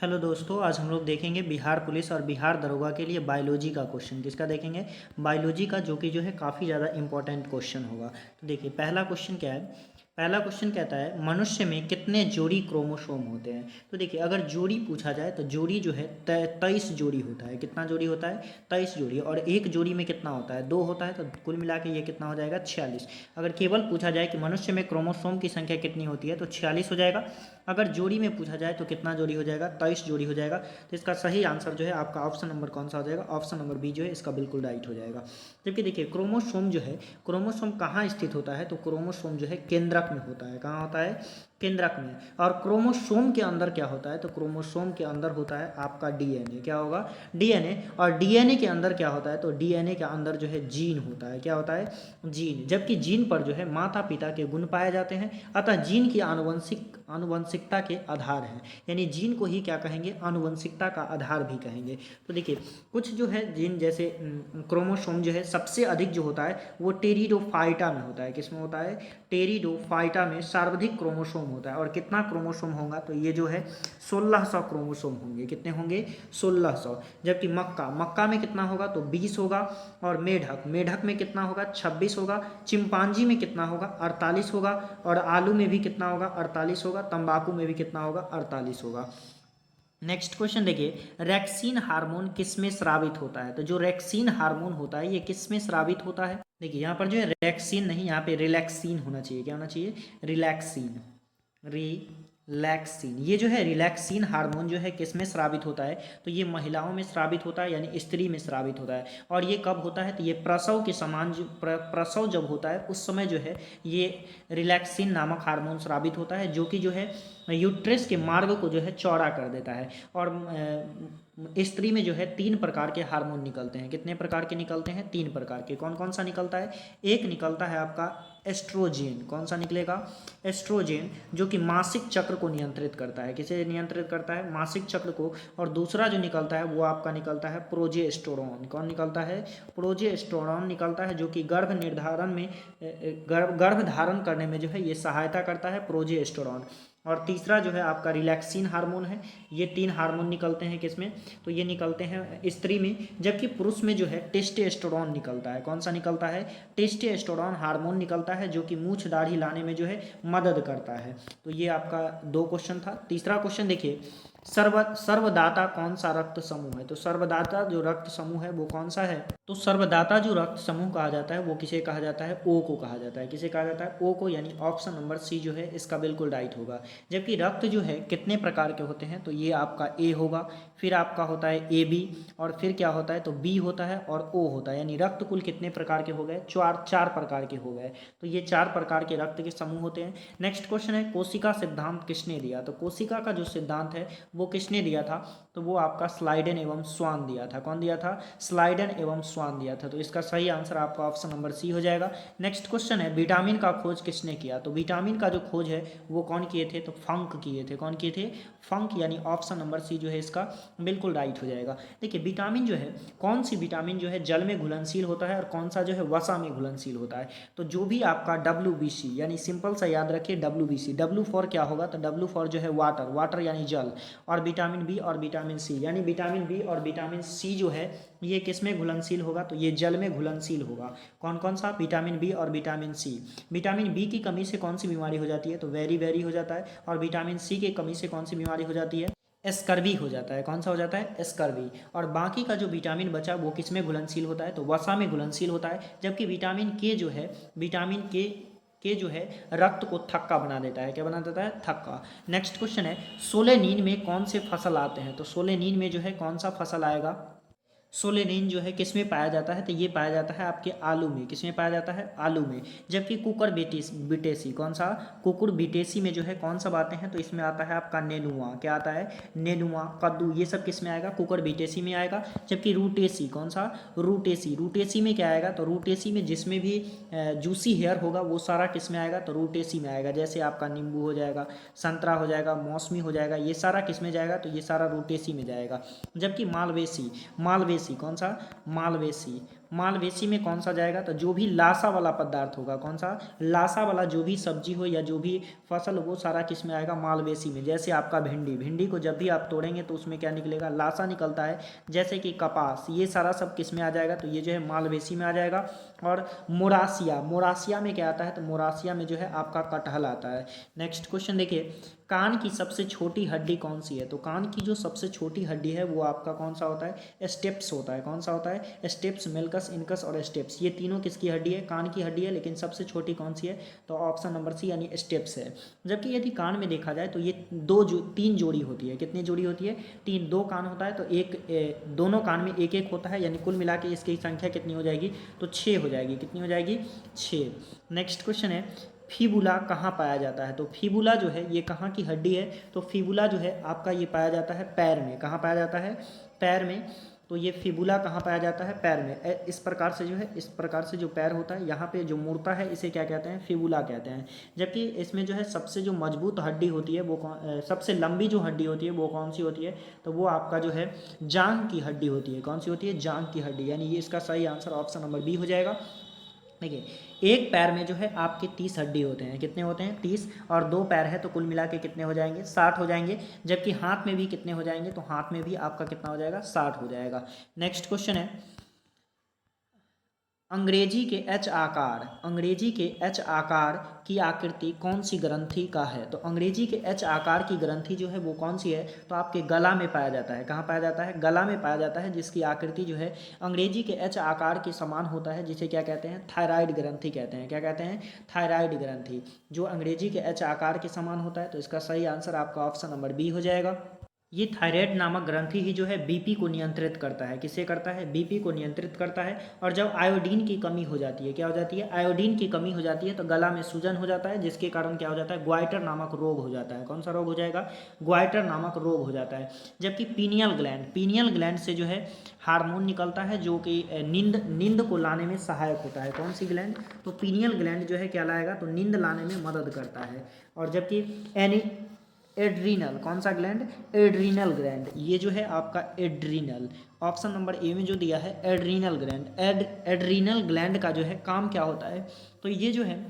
Hello दोस्तों, आज हम लोग देखेंगे बिहार पुलिस और बिहार दरोगा के लिए बायोलॉजी का क्वेश्चन। किसका देखेंगे? बायोलॉजी का, जो कि जो है काफ़ी ज़्यादा इंपॉर्टेंट क्वेश्चन होगा। तो देखिए पहला क्वेश्चन क्या है। पहला क्वेश्चन कहता है मनुष्य में कितने जोड़ी क्रोमोसोम होते हैं। तो देखिए अगर जोड़ी पूछा जाए तो जोड़ी जो है 23 जोड़ी होता है। कितना जोड़ी होता है? 23 जोड़ी। और एक जोड़ी में कितना होता है? 2 होता है। तो कुल मिला के ये कितना हो जाएगा? 46। अगर केवल पूछा जाए कि मनुष्य में क्रोमोसोम की संख्या कितनी होती है तो 46 हो जाएगा। अगर जोड़ी में पूछा जाए तो कितना जोड़ी हो जाएगा? 23 जोड़ी हो जाएगा। तो इसका सही आंसर जो है आपका ऑप्शन नंबर कौन सा हो जाएगा? ऑप्शन नंबर बी जो है इसका बिल्कुल राइट हो जाएगा। जबकि देखिए क्रोमोसोम जो है, क्रोमोसोम कहाँ स्थित होता है? तो क्रोमोसोम जो है केंद्रक में होता है। कहाँ होता है? केंद्रक में। और क्रोमोसोम के अंदर क्या होता है? तो क्रोमोसोम के अंदर होता है आपका डीएनए। क्या होगा? डीएनए। और डीएनए के अंदर क्या होता है? तो डीएनए के अंदर जो है जीन होता है। क्या होता है? जीन। जबकि जीन पर जो है माता पिता के गुण पाए जाते हैं, अतः जीन की आनुवंशिकता के आधार हैं। यानी जीन को ही क्या कहेंगे? आनुवंशिकता का आधार भी कहेंगे। तो देखिए कुछ जो है जीन, जैसे क्रोमोसोम जो है सबसे अधिक जो होता है वो टेरिडोफाइटा में होता है। किसमें होता है? टेरिडोफाइटा में सर्वाधिक क्रोमोसोम होता है। और कितना क्रोमोसोम होगा? तो ये जो है 1600 क्रोमोसोम होंगे। कितने होंगे? 1600। जबकि मक्का में कितना होगा? तो 20 होगा। और मेढक में कितना होगा? 26 होगा। चिंपांजी में कितना होगा? 48 होगा। और आलू में भी कितना होगा? 48 होगा। तंबाकू में भी कितना होगा? 48 होगा। नेक्स्ट क्वेश्चन देखिए, रैक्सीन हार्मोन किसमें स्रावित होता है? तो जो रैक्सीन हार्मोन होता है ये किसमें स्रावित होता है? देखिए यहाँ पर जो है रैक्सीन नहीं, यहाँ पे रिलैक्सीन होना चाहिए। क्या होना चाहिए? रिलैक्सीन। रिलैक्सीन। ये जो है रिलैक्सीन हार्मोन जो है किसमें स्रावित होता है? तो ये महिलाओं में स्रावित होता है, यानी स्त्री में स्रावित होता है। और ये कब होता है? तो ये प्रसव के समान प्रसव जब होता है उस समय जो है ये रिलैक्सिन नामक हार्मोन स्रावित होता है, जो कि जो है यूट्रस के मार्ग को जो है चौड़ा कर देता है। और स्त्री में जो है 3 प्रकार के हार्मोन निकलते हैं। कितने प्रकार के निकलते हैं? 3 प्रकार के। कौन कौन सा निकलता है? एक निकलता है आपका एस्ट्रोजेन। कौन सा निकलेगा? एस्ट्रोजेन, जो कि मासिक चक्र को नियंत्रित करता है। किसे नियंत्रित करता है? मासिक चक्र को। और दूसरा जो निकलता है वो आपका निकलता है प्रोजेस्टेरोन। कौन निकलता है? प्रोजेस्टेरोन निकलता है, जो कि गर्भ निर्धारण में गर्भ धारण करने में जो है ये सहायता करता है, प्रोजेस्टेरोन। और तीसरा जो है आपका रिलैक्सिन हार्मोन है। ये 3 हार्मोन निकलते हैं किसमें? तो ये निकलते हैं स्त्री में। जबकि पुरुष में जो है टेस्टोस्टेरोन निकलता है। कौन सा निकलता है? टेस्टोस्टेरोन हार्मोन निकलता है, जो कि मूछ दाढ़ी लाने में जो है मदद करता है। तो ये आपका 2 क्वेश्चन था। तीसरा क्वेश्चन देखिए, सर्वदाता कौन सा रक्त समूह है? तो सर्वदाता जो रक्त समूह है वो कौन सा है? तो सर्वदाता जो रक्त समूह कहा जाता है वो किसे कहा जाता है? ओ को कहा जाता है। किसे कहा जाता है? ओ को। यानी ऑप्शन नंबर सी जो है इसका बिल्कुल राइट होगा। जबकि रक्त जो है कितने प्रकार के होते हैं? तो ये आपका ए होगा, फिर आपका होता है ए बी, और फिर क्या होता है? तो बी होता है और ओ होता है। यानी रक्त कुल कितने प्रकार के हो गए? 4 प्रकार के हो गए। तो ये 4 प्रकार के रक्त के समूह होते हैं। नेक्स्ट क्वेश्चन है, कोशिका सिद्धांत किसने दिया? तो कोशिका का जो सिद्धांत है वो किसने दिया था? तो वो आपका स्लाइडेन एवं स्वान दिया था। कौन दिया था? स्लाइडेन एवं स्वान दिया था। तो इसका सही आंसर आपका ऑप्शन नंबर सी हो जाएगा। नेक्स्ट क्वेश्चन है, विटामिन का खोज किसने किया? तो विटामिन का जो खोज है वो कौन किए थे? तो फंक किए थे। कौन किए थे? फंक। यानी ऑप्शन नंबर सी जो है इसका बिल्कुल राइट हो जाएगा। देखिए विटामिन जो है, कौन सी विटामिन जो है जल में घुलनशील होता है और कौन सा जो है वसा में घुलनशील होता है? तो जो भी आपका WBC, यानी सिंपल सा याद रखिए WBC, W फॉर क्या होगा? तो W फॉर जो है वाटर, वाटर यानी जल। और विटामिन बी और विटामिन सी, यानी विटामिन बी और विटामिन सी जो है ये किस में घुलनशील होगा? तो ये जल में घुलनशील होगा। कौन कौन सा? विटामिन बी और विटामिन सी। विटामिन बी की कमी से कौन सी बीमारी हो जाती है? तो वेरी हो जाता है। और विटामिन सी की कमी से कौन सी बीमारी हो जाती है? स्कर्वी हो जाता है। कौन सा हो जाता है? स्कर्वी। और बाकी का जो विटामिन बचा वो किस में घुलनशील होता है? तो वसा में घुलनशील होता है। जबकि विटामिन के जो है, विटामिन के जो है रक्त को थक्का बना देता है। क्या बना देता है? थक्का। नेक्स्ट क्वेश्चन है, सोलेनिन में कौन से फसल आते हैं? तो सोलेनिन में जो है कौन सा फसल आएगा? सोलेनिन जो है किस में पाया जाता है? तो ये पाया जाता है आपके आलू में। किस में पाया जाता है? आलू में। जबकि कुकुर बिटेसी, कौन सा? कुकुर बिटेसी में जो है कौन सा आते हैं? तो इसमें आता है आपका नेनुआ। क्या आता है? नेनुआ, कद्दू, ये सब किस में आएगा? कुकुर बिटेसी में आएगा। जबकि रूटेसी, कौन सा? रूटेसी। रूटेसी में क्या आएगा? तो रूटेसी में जिसमें भी जूसी हेयर होगा वो सारा किस में आएगा? तो रूटेसी में आएगा। जैसे आपका नींबू हो जाएगा, संतरा हो जाएगा, मौसमी हो जाएगा, ये सारा किस में जाएगा? तो ये सारा रूटेसी में जाएगा। जबकि मालवेसी, मालवेसी कौन सा? मालवेसी, मालवेसी में कौन सा जाएगा, तो जो भी लासा वाला पदार्थ होगा, कौन सा, लासा वाला जो भी सब्जी हो या जो भी फसल, वो सारा किस में आएगा, मालवेसी में। जैसे आपका भिंडी, भिंडी को जब भी आप तोड़ेंगे तो उसमें क्या निकलेगा, लासा निकलता है। जैसे कि कपास, ये सारा सब किस में आ जाएगा, तो ये जो है मालवेसी में आ जाएगा। और मोरासिया, मोरासिया में क्या आता है, तो मोरासिया में जो है आपका कटहल आता है। नेक्स्ट क्वेश्चन देखिए, कान की सबसे छोटी हड्डी कौन सी है, तो कान की जो सबसे छोटी हड्डी है वो आपका कौन सा होता है, स्टेप्स होता है। कौन सा होता है, स्टेप्स, मेल्कस, इनकस और स्टेप्स, ये तीनों किसकी हड्डी है, कान की हड्डी है। लेकिन सबसे छोटी कौन सी है, तो ऑप्शन नंबर सी यानी स्टेप्स है। जबकि यदि कान में देखा जाए तो ये तीन जोड़ी होती है। कितनी जोड़ी होती है, तीन। दो कान होता है तो दोनों कान में एक एक होता है, यानी कुल मिला के इसकी संख्या कितनी हो जाएगी, तो 6 हो जाएगी। कितनी हो जाएगी, 6। नेक्स्ट क्वेश्चन है, फीबुला कहाँ पाया जाता है, तो फीबुला जो है ये कहाँ की हड्डी है, तो फीबुला जो है आपका ये पाया जाता है पैर में। कहाँ पाया जाता है, पैर में। तो ये फिबुला कहाँ पाया जाता है, पैर में। इस प्रकार से जो है, इस प्रकार से जो पैर होता है यहाँ पे जो मुड़ता है, इसे क्या कहते हैं, फिबुला कहते हैं। जबकि इसमें जो है सबसे जो मजबूत हड्डी होती है वो सबसे लंबी जो हड्डी होती है वो कौन सी होती है, तो वो आपका जो है जांघ की हड्डी होती है। कौन सी होती है, जांघ की हड्डी, यानी ये इसका सही आंसर ऑप्शन नंबर बी हो जाएगा। देखिए, एक पैर में जो है आपके 30 हड्डी होते हैं। कितने होते हैं, 30। और 2 पैर है तो कुल मिला के कितने हो जाएंगे, 60 हो जाएंगे। जबकि हाथ में भी कितने हो जाएंगे, तो हाथ में भी आपका कितना हो जाएगा, 60 हो जाएगा। नेक्स्ट क्वेश्चन है, अंग्रेजी के एच आकार, अंग्रेजी के एच आकार की आकृति कौन सी ग्रंथि का है, तो अंग्रेजी के एच आकार की ग्रंथि जो है वो कौन सी है, तो आपके गला में पाया जाता है। कहाँ पाया जाता है, गला में पाया जाता है, जिसकी आकृति जो है अंग्रेजी के एच आकार के समान होता है, जिसे क्या कहते हैं, थायराइड ग्रंथि कहते हैं। क्या कहते हैं, थायराइड ग्रंथि, जो अंग्रेजी के एच आकार के समान होता है। तो इसका सही आंसर आपका ऑप्शन नंबर बी हो जाएगा। ये थायराइड नामक ग्रंथि ही जो है बीपी को नियंत्रित करता है। किसे करता है, बीपी को नियंत्रित करता है। और जब आयोडीन की कमी हो जाती है, क्या हो जाती है, आयोडीन की कमी हो जाती है, तो गला में सूजन हो जाता है, जिसके कारण क्या हो जाता है, ग्वाइटर नामक रोग हो जाता है। कौन सा रोग हो जाएगा, ग्वाइटर नामक रोग हो जाता है। जबकि पीनियल ग्लैंड, पीनियल ग्लैंड से जो है हार्मोन निकलता है, जो कि नींद को लाने में सहायक होता है। कौन सी ग्लैंड, तो पीनियल ग्लैंड जो है क्या लाएगा, तो नींद लाने में मदद करता है। और जबकि एड्रीनल, कौन सा ग्लैंड, एड्रीनल ग्लैंड, ये जो है आपका एड्रीनल, ऑप्शन नंबर ए में जो दिया है एड्रीनल ग्लैंड। एड्रीनल ग्लैंड का जो है काम क्या होता है, तो ये जो है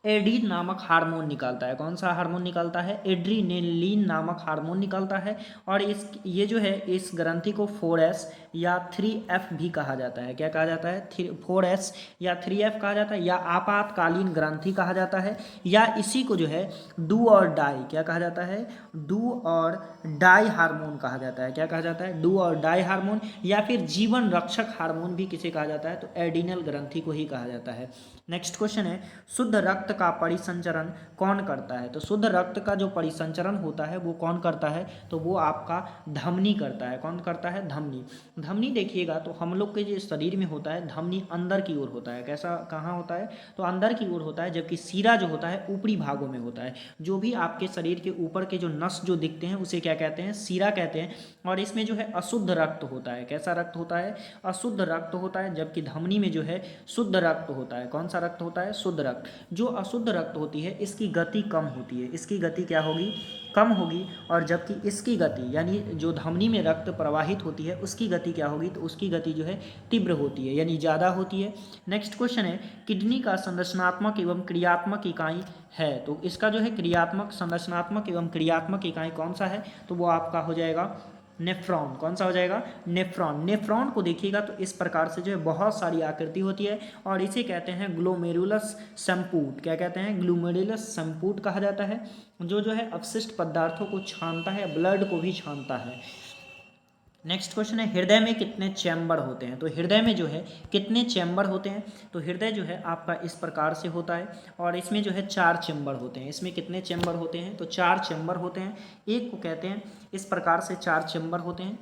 एड्रीन नामक हार्मोन निकालता है। कौन सा हार्मोन निकालता है, एड्रीनेलिन नामक हार्मोन निकालता है। और ये जो है इस ग्रंथि को 4S या 3F भी कहा जाता है। क्या कहा जाता है, 4S या 3F कहा जाता है, या आपातकालीन ग्रंथि कहा जाता है, या इसी को जो है डू और डाई, क्या कहा जाता है, डू और डाई हार्मोन कहा जाता है। क्या कहा जाता है, डू और डाई हार्मोन, या फिर जीवन रक्षक हार्मोन भी किसे कहा जाता है, तो एड्रीनल ग्रंथि को ही कहा जाता है। नेक्स्ट क्वेश्चन है, शुद्ध रक्त का परिसंचरण कौन करता है, तो शुद्ध रक्त का जो परिसंचरण होता है वो कौन करता है, तो वो आपका धमनी करता है। कौन करता है, धमनी। धमनी देखिएगा तो हम लोग के जो शरीर में होता है, धमनी अंदर की ओर होता है। कैसा, कहाँ होता है, तो अंदर की ओर होता है। जबकि सीरा जो होता है ऊपरी भागों में होता है। जो भी आपके शरीर के ऊपर के जो नस जो दिखते हैं उसे क्या कहते हैं, सीरा कहते हैं। और इसमें जो है अशुद्ध रक्त होता है। कैसा रक्त होता है, अशुद्ध रक्त होता है। जबकि धमनी में जो है शुद्ध रक्त होता है। कौन सा रक्त होता है, शुद्ध रक्त। जो अशुद्ध रक्त होती है इसकी गति कम होती है, इसकी गति क्या होगी, कम होगी। और जबकि इसकी गति, यानी जो धमनी में रक्त प्रवाहित होती है उसकी गति क्या होगी, तो उसकी गति जो है तीव्र होती है, यानी ज़्यादा होती है। नेक्स्ट क्वेश्चन है, किडनी का संरचनात्मक एवं क्रियात्मक इकाई है, तो इसका जो है क्रियात्मक, संरचनात्मक एवं क्रियात्मक इकाई कौन सा है, तो वो आपका हो जाएगा नेफ्रॉन। कौन सा हो जाएगा, नेफ्रॉन। नेफ्रॉन को देखिएगा तो इस प्रकार से जो है बहुत सारी आकृति होती है, और इसे कहते हैं ग्लोमेरुलस संपुट। क्या कहते हैं, ग्लोमेरुलस संपुट कहा जाता है, जो है अपशिष्ट पदार्थों को छानता है, ब्लड को भी छानता है। नेक्स्ट क्वेश्चन है, हृदय में कितने चैम्बर होते हैं, तो हृदय में जो है कितने चैम्बर होते हैं, तो हृदय जो है आपका इस प्रकार से होता है, और इसमें जो है 4 चैम्बर होते हैं। इसमें कितने चैम्बर होते हैं, तो 4 चैम्बर होते हैं। एक को कहते हैं, इस प्रकार से 4 चैम्बर होते हैं,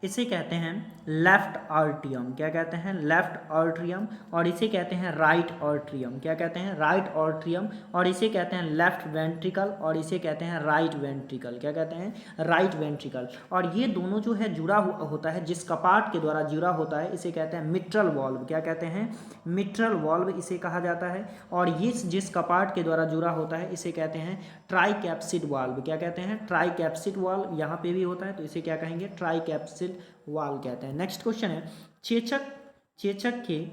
इसे कहते हैं लेफ्ट आर्ट्रियम। क्या कहते हैं, लेफ्ट आर्ट्रियम। और इसे कहते हैं राइट आर्ट्रियम। क्या कहते हैं, राइट आर्ट्रियम। और इसे कहते हैं लेफ्ट वेंट्रिकल, और इसे कहते हैं राइट वेंट्रिकल। क्या कहते हैं, राइट वेंट्रिकल। और ये दोनों जो है जुड़ा होता है, जिस कपाट के द्वारा जुड़ा होता है इसे कहते हैं मिट्रल वॉल्व। क्या कहते हैं, मिट्रल वॉल्व इसे कहा जाता है। और ये जिस कपाट के द्वारा जुड़ा होता है इसे कहते हैं ट्राइकैप्सिड वाल्व। क्या कहते हैं, ट्राइकैप्सिड वाल्व। यहाँ पे भी होता है तो इसे क्या कहेंगे, ट्राइकैप्सिड वाल्व कहते हैं। नेक्स्ट क्वेश्चन है, चेचक चेचक के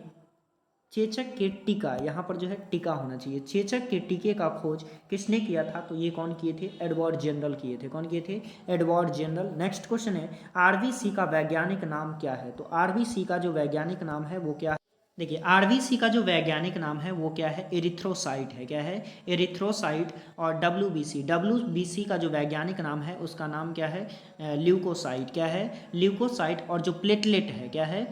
चेचक के टीका, यहाँ पर जो है टीका होना चाहिए। चेचक के टीके का खोज किसने किया था? तो ये कौन किए थे? एडवर्ड जनरल किए थे। कौन किए थे? Edward general. नेक्स्ट क्वेश्चन है आरबीसी का वैज्ञानिक नाम क्या है? तो आरबीसी का जो वैज्ञानिक नाम है वो क्या है? देखिए आरबीसी का जो वैज्ञानिक नाम है वो क्या है? एरिथ्रोसाइट है। क्या है? एरिथ्रोसाइट। और डब्ल्यूबीसी का जो वैज्ञानिक नाम है उसका नाम क्या है? ल्यूकोसाइट। क्या है? ल्यूकोसाइट। और जो प्लेटलेट है, क्या है?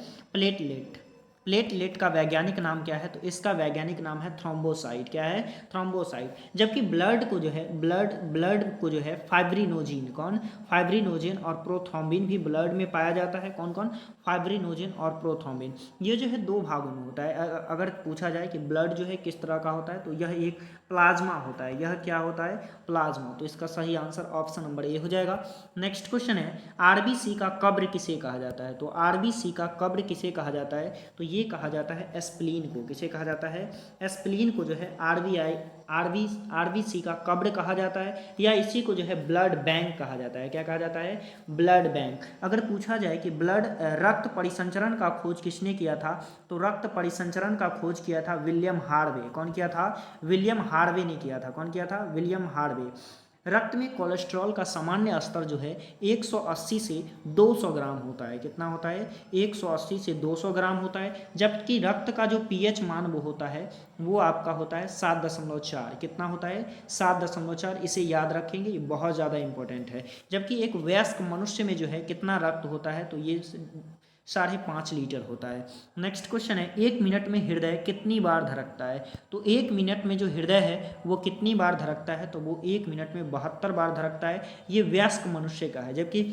प्लेटलेट का वैज्ञानिक नाम क्या है? तो इसका वैज्ञानिक नाम है थ्रोम्बोसाइट। क्या है? थ्रोम्बोसाइट। जबकि ब्लड को जो है फाइब्रिनोजिन, कौन? फाइब्रिनोजिन और प्रोथ्रोम्बिन भी ब्लड में पाया जाता है। कौन कौन? फाइब्रिनोजिन और प्रोथ्रोम्बिन। ये जो है दो भागों में होता है। अगर पूछा जाए कि ब्लड जो है किस तरह का होता है तो यह एक प्लाज्मा होता है। यह क्या होता है? प्लाज्मा। तो इसका सही आंसर ऑप्शन नंबर ए हो जाएगा। नेक्स्ट क्वेश्चन है आरबीसी का कब्र किसे कहा जाता है? तो आरबीसी का कब्र किसे कहा जाता है? तो ये कहा जाता है स्प्लीन को। किसे कहा जाता है? स्प्लीन को जो है आरबीसी का कब्र कहा जाता है, या इसी को जो है ब्लड बैंक कहा जाता है। क्या कहा जाता है? Blood bank. अगर पूछा जाए कि रक्त परिसंचरण का खोज किसने किया था? तो रक्त परिसंचरण का खोज किया था विलियम हार्वे। कौन किया था? विलियम हार्वे ने किया था। कौन किया था? William Harvey. रक्त में कोलेस्ट्रॉल का सामान्य स्तर जो है 180 से 200 ग्राम होता है। कितना होता है? 180 से 200 ग्राम होता है। जबकि रक्त का जो पीएच मान वो होता है वो आपका होता है 7.4। कितना होता है? 7.4। इसे याद रखेंगे, ये बहुत ज़्यादा इंपॉर्टेंट है। जबकि एक वयस्क मनुष्य में जो है कितना रक्त होता है? तो ये 5.5 लीटर होता है। नेक्स्ट क्वेश्चन है 1 मिनट में हृदय कितनी बार धड़कता है? तो 1 मिनट में जो हृदय है वो कितनी बार धड़कता है? तो वो 1 मिनट में 72 बार धड़कता है। ये वयस्क मनुष्य का है। जबकि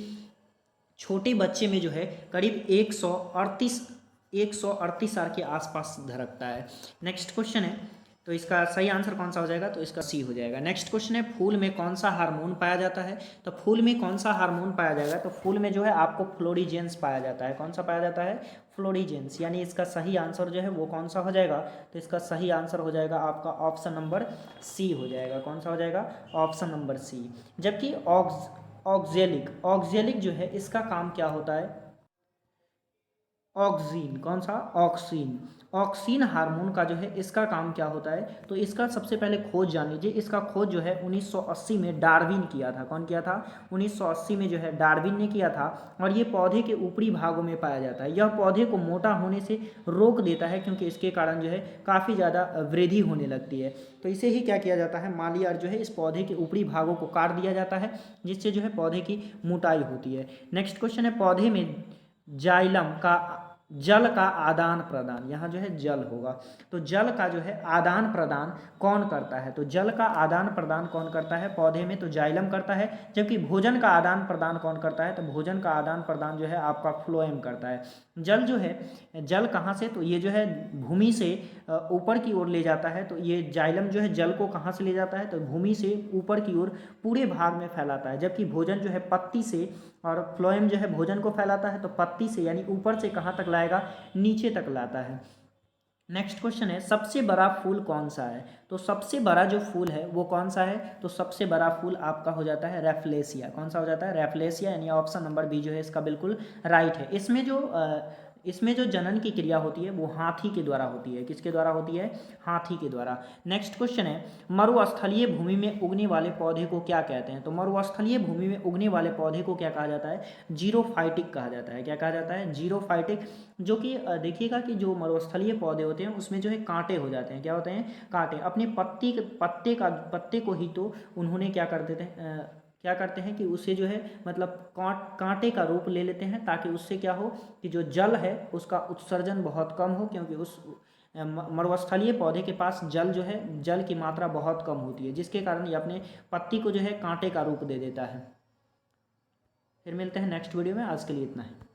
छोटे बच्चे में जो है करीब 138 बार के आसपास धड़कता है। नेक्स्ट क्वेश्चन है, तो इसका सही आंसर कौन सा हो जाएगा? तो इसका सी हो जाएगा। नेक्स्ट क्वेश्चन है फूल में कौन सा हार्मोन पाया जाता है? तो फूल में कौन सा हार्मोन पाया जाएगा? तो फूल में जो है आपको फ्लोरीजेंस पाया जाता है। कौन सा पाया जाता है? फ्लोरीजेंस। यानी इसका सही आंसर जो है वो कौन सा हो जाएगा? तो इसका सही आंसर हो जाएगा आपका ऑप्शन नंबर सी हो जाएगा। कौन सा हो जाएगा? Option number C. जबकि ऑक्जेलिक जो है इसका काम क्या होता है? ऑक्सीन। कौन सा? ऑक्सीन हार्मोन का जो है इसका काम क्या होता है? तो इसका सबसे पहले खोज जान लीजिए। इसका खोज जो है 1980 में डार्विन किया था। कौन किया था? 1980 में जो है डार्विन ने किया था। और ये पौधे के ऊपरी भागों में पाया जाता है। यह पौधे को मोटा होने से रोक देता है, क्योंकि इसके कारण जो है काफ़ी ज़्यादा वृद्धि होने लगती है। तो इसे ही क्या किया जाता है? मालियार जो है इस पौधे के ऊपरी भागों को काट दिया जाता है, जिससे जो है पौधे की मोटाई होती है। नेक्स्ट क्वेश्चन है पौधे में जाइलम का जल का आदान प्रदान, यहाँ जो है जल होगा, तो जल का जो है आदान प्रदान कौन करता है? तो जल का आदान प्रदान कौन करता है पौधे में? तो जाइलम करता है। जबकि भोजन का आदान प्रदान कौन करता है? तो भोजन का आदान प्रदान जो है आपका फ्लोएम करता है। जल जो है, जल कहाँ से? तो ये जो है भूमि से ऊपर की ओर ले जाता है। तो ये जाइलम जो है जल को कहाँ से ले जाता है? तो भूमि से ऊपर की ओर पूरे भाग में फैलाता है। जबकि भोजन जो है पत्ती से, और फ्लोएम जो है भोजन को फैलाता है तो पत्ती से, यानी ऊपर से कहाँ तक लाएगा? नीचे तक लाता है। नेक्स्ट क्वेश्चन है सबसे बड़ा फूल कौन सा है? तो सबसे बड़ा जो फूल है वो कौन सा है? तो सबसे बड़ा फूल आपका हो जाता है रैफ्लेसिया। कौन सा हो जाता है? रैफ्लेसिया। यानी ऑप्शन नंबर बी जो है इसका बिल्कुल राइट है। इसमें जो जनन की क्रिया होती है वो हाथी के द्वारा होती है। किसके द्वारा होती है? हाथी के द्वारा। नेक्स्ट क्वेश्चन है मरुस्थलीय भूमि में उगने वाले पौधे को क्या कहते हैं? तो मरुस्थलीय भूमि में उगने वाले पौधे को क्या कहा जाता है? जीरोफाइटिक कहा जाता है। क्या कहा जाता है? जीरोफाइटिक। जो कि देखिएगा कि जो मरुस्थलीय पौधे होते हैं उसमें जो है कांटे हो जाते हैं। क्या होते हैं? कांटे। अपने पत्ते को ही तो उन्होंने क्या कर देते हैं, क्या करते हैं कि उसे जो है मतलब कांटे का रूप ले लेते हैं, ताकि उससे क्या हो कि जो जल है उसका उत्सर्जन बहुत कम हो, क्योंकि उस मरुस्थलीय पौधे के पास जल जो है, जल की मात्रा बहुत कम होती है, जिसके कारण ये अपने पत्ती को जो है कांटे का रूप दे देता है। फिर मिलते हैं नेक्स्ट वीडियो में। आज के लिए इतना है।